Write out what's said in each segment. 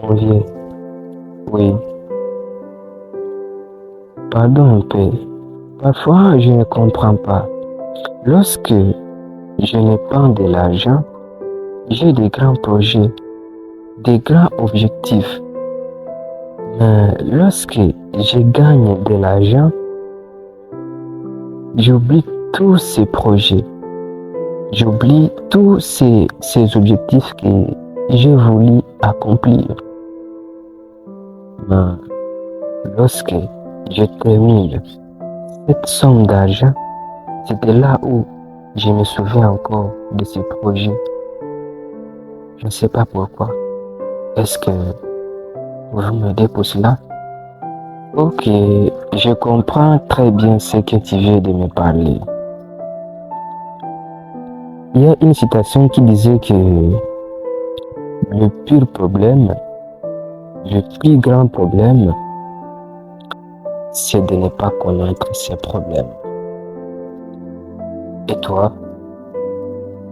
Mon vieux, oui, pardon un peu. Parfois, je ne comprends pas. Lorsque je n'ai pas de l'argent, j'ai des grands projets, des grands objectifs. Mais lorsque je gagne de l'argent, j'oublie tous ces projets. J'oublie tous ces objectifs que j'ai voulu accomplir. Mais lorsque je termine cette somme d'argent, c'est de là où je me souviens encore de ce projet. Je ne sais pas pourquoi. Est-ce que vous m'aidez pour cela? Ok, je comprends très bien ce que tu viens de me parler. Il y a une citation qui disait que le pire problème, le plus grand problème, c'est de ne pas connaître ses problèmes. Et toi,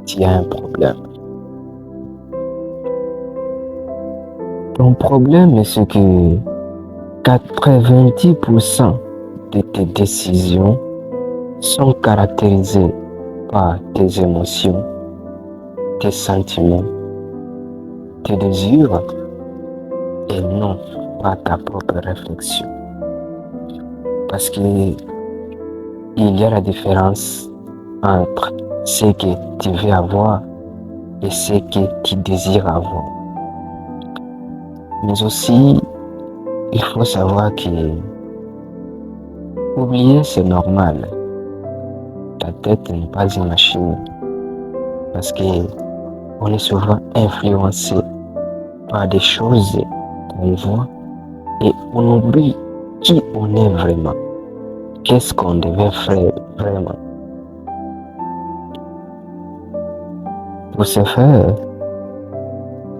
tu as un problème. Ton problème, c'est que 90% de tes décisions sont caractérisées par tes émotions, tes sentiments, tes désirs et non par ta propre réflexion. Parce qu'il y a la différence entre ce que tu veux avoir et ce que tu désires avoir. Mais aussi, il faut savoir que oublier, c'est normal. Ta tête n'est pas une machine. Parce qu'on est souvent influencé par des choses qu'on voit et on oublie qui on est vraiment. Qu'est-ce qu'on devait faire vraiment. Pour ce faire,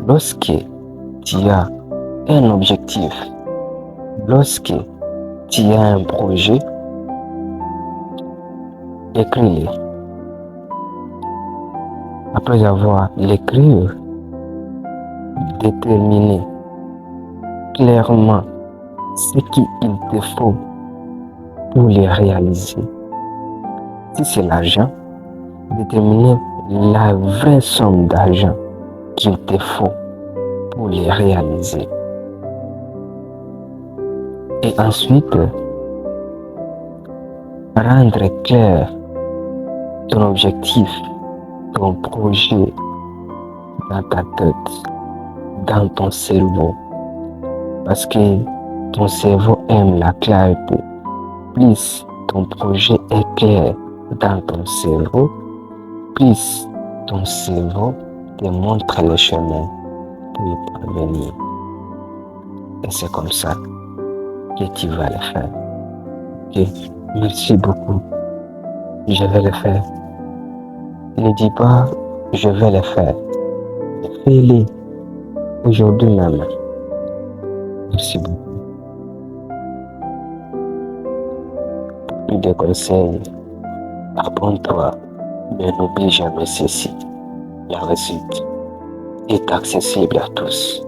lorsque tu as un objectif, lorsque tu as un projet, écris-le. Après avoir l'écrit, déterminer clairement ce qu'il te faut pour les réaliser. Si c'est l'argent, déterminer la vraie somme d'argent qu'il te faut pour les réaliser. Et ensuite, rendre clair ton objectif, ton projet dans ta tête, dans ton cerveau. Parce que ton cerveau aime la clarté. Plus ton projet est clair dans ton cerveau, plus ton cerveau te montre le chemin pour y parvenir. Et c'est comme ça que tu vas le faire. Ok? Merci beaucoup. Je vais le faire. Ne dis pas je vais le faire. Fais-le aujourd'hui même. Merci beaucoup. Plus de conseils, apprends-toi, mais n'oublie jamais ceci. La réussite est accessible à tous.